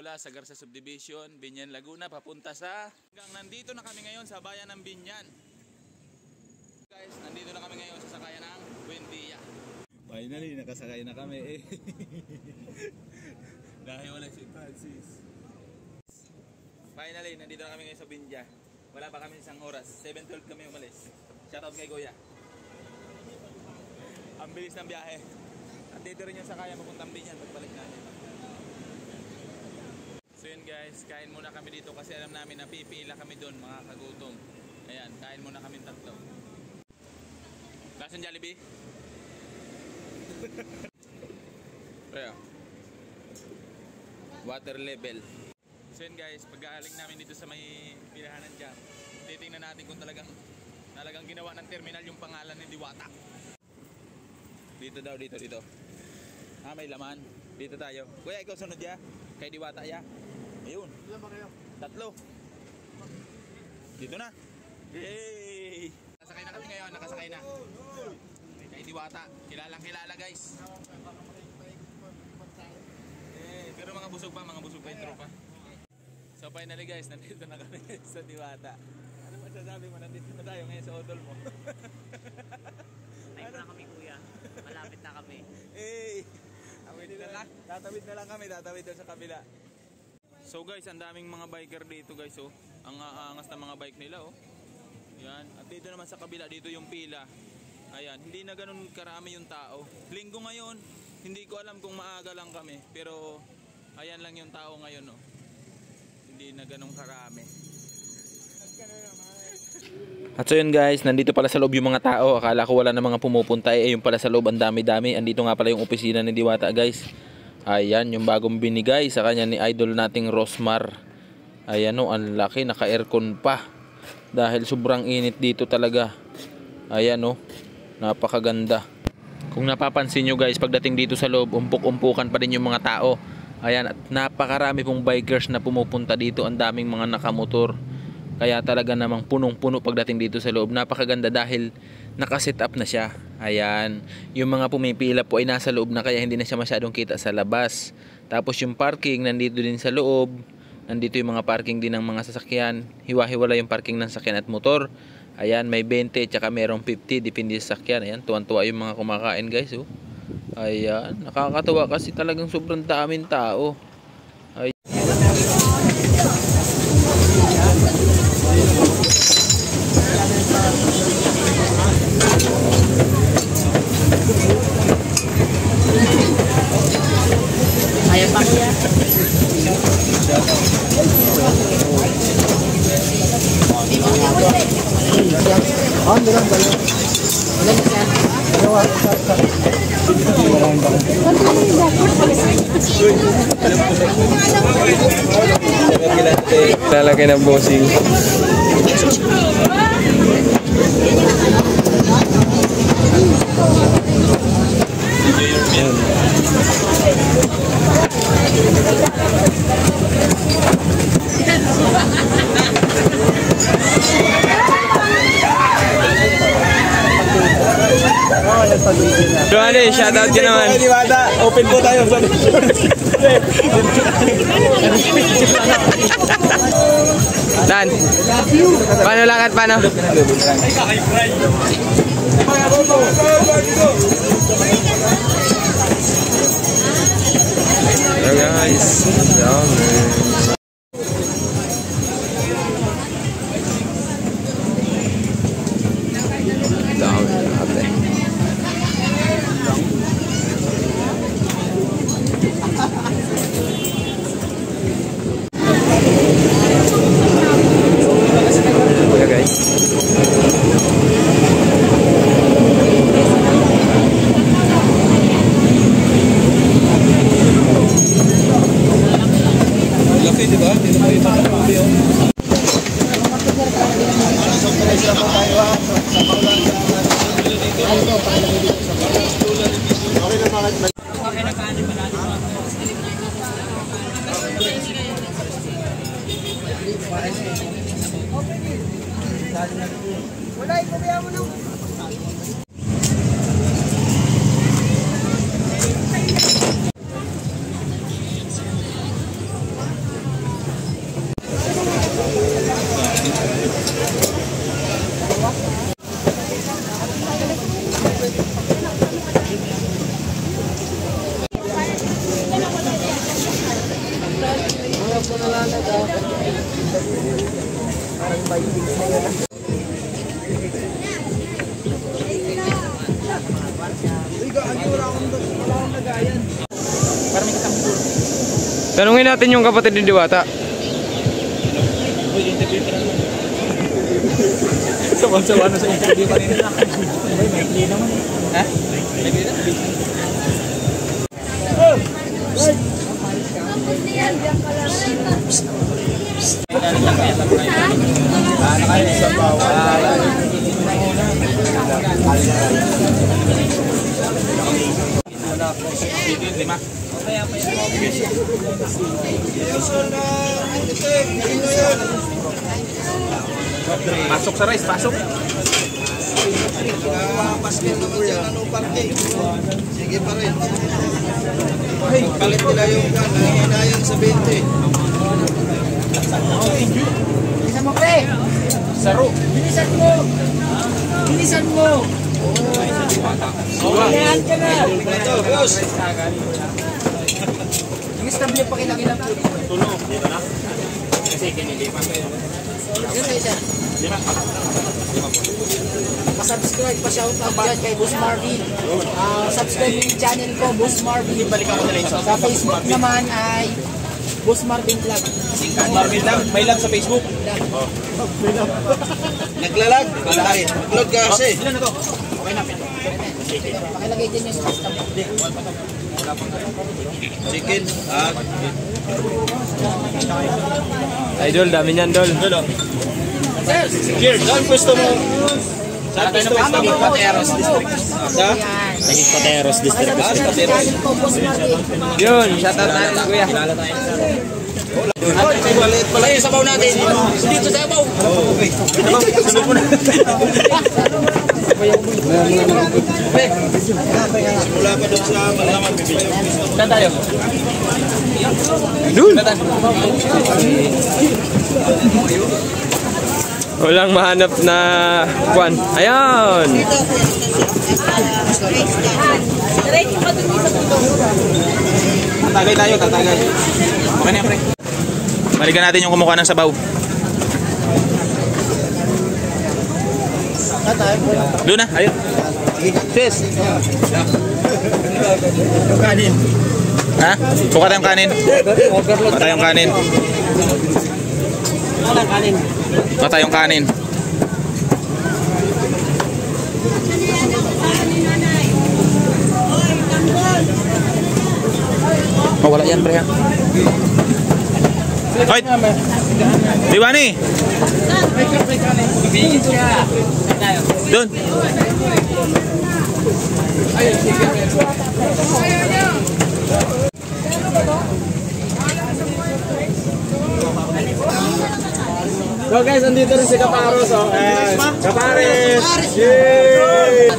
mula sa Garza Subdivision, Binyan, Laguna, papunta sa... Nandito na kami ngayon sa bayan ng Binyan. Guys, nandito na kami ngayon sa sakayan ng Buendia. Finally, nakasakay na kami eh. Dahil wala si Francis. Finally, nandito na kami ngayon sa Binyan. Wala pa kami isang oras. 7:12 kami umalis. Shoutout kay Goya. Ang bilis ng biyahe. Nandito rin yung sakayan papuntang Binyan. Pagbalik natin. So yun guys, kain muna kami dito kasi alam namin na pipila kami doon mga kagutom. Ayan, kain muna kami tatlo. Lasang Jollibee? Kaya water level. So yun guys, pag-aaling namin dito sa may pilahanan dyan, titingnan natin kung talagang ginawa ng terminal yung pangalan ni Diwata. Dito daw, dito. May laman. Dito tayo. Kuya, ikaw sunod ya? Kay Diwata ya? Ayun. Ilan ba kayo? 3. Dito na. Yay! Nakasakay na kami ngayon, nakasakay na. Kay Diwata. Kilala guys. Pero mga busog pa yung tropa. So finally guys, nandito na kami sa Diwata. Ano masasabi mo? Nandito na tayo ngayon sa odol mo. Live na kami kuya. Malapit na kami. Hey! Tatawid na lang kami, tatawid doon sa kabila. So guys, ang daming mga biker dito guys oh. Ang aangas na mga bike nila oh. Yan. At dito naman sa kabila, dito yung pila. Ayan, hindi na ganun karami yung tao. Linggo ngayon, hindi ko alam kung maaga lang kami. Pero ayan lang yung tao ngayon oh. Hindi na ganun karami. At so yun guys, nandito pala sa loob yung mga tao. Akala ko wala na mga pumupunta eh, yung pala sa loob ang dami-dami. Andito nga pala yung opisina ni Diwata guys. Ayan, yung bagong binigay sa kanya ni idol nating Rosmar. Ayan o, ang laki, naka-aircon pa. Dahil sobrang init dito talaga. Ayan o, napakaganda. Kung napapansin nyo guys, pagdating dito sa loob, umpok-umpukan pa din yung mga tao. Ayan, at napakarami pong bikers na pumupunta dito. Ang daming mga nakamotor. Kaya talaga namang punong-puno pagdating dito sa loob. Napakaganda dahil nakaset up na siya. Ayan. Yung mga pumipila po ay nasa loob na kaya hindi na siya masyadong kita sa labas. Tapos yung parking nandito din sa loob. Nandito yung mga parking din ng mga sasakyan. Hiwa-hiwala yung parking ng sasakyan at motor. Ayan, may 20 tsaka merong 50 depende sa sasakyan. Ayan, tuwan-tuwa yung mga kumakain guys. Oh. Ayan, nakakatuwa kasi talagang sobrang daming tao. Ayan. Ayan pa kuya. Lalaki ng bossing. Johnny, shoutout ka naman. Open po tayo. Dan, paano lakad, paano? Hello guys, Wala, ikubiya mo nung. Tanungin natin yung kapatid ni Diwata. Sawan-sawan na sa interview kanina. May clean naman. Ha? May clean na. Pasok sa rice, pasok. Paskin naman siya ng parking. Sige pa rin. Palit nila yung hinayang sa 20. Bilisan mo, pre! Saro. Bilisan mo! Bilisan mo! Kailangan ka na! Ito, boss! Yung stable pa kinakilap ko. Tulog. Dito na. Kasi kinilipan ko yun. Yan tayo siya. Pa-subscribe, pa-shoutout dyan kay Boss Marvin. Subscribe yung channel ko, Boss Marvin. Balikan ko na rin Sa Facebook naman ay Boss Marvin Vlog. Marvin lang. May lang sa Facebook. Naglalag? Malaki. Upload ka kasi. Ilan na to? Okay na. Pakilagay din yung system. Chicken. Idol, dami niyan, Dol. Cheers. Saan gusto mo? Saan gusto mo? Naging Pateros District. Sa? Naging Pateros District. Channel ko, Boss Marvin. Yun, shoutout natin si Kuya. Kilala tayo. Maliit pala yung sabaw natin. Dito sa sabaw. Sunod mo na. Wala pa doon sa malaman. Saan tayo? Dun! Walang mahanap na kwan. Ayan! Tatagay tayo, tatagay. Okay na yan, pre. Balikan natin yung kumukuha ng sabaw. Doon na, ayun. Cheers. Kanin. Ha? Buka tayong kanin. Buka tayong kanin. Buka tayong kanin. Oh, wala yan, pre, ha? Hoy! Diwani! Doon! So guys, andito rin si Kaparos. Kapares! Yay!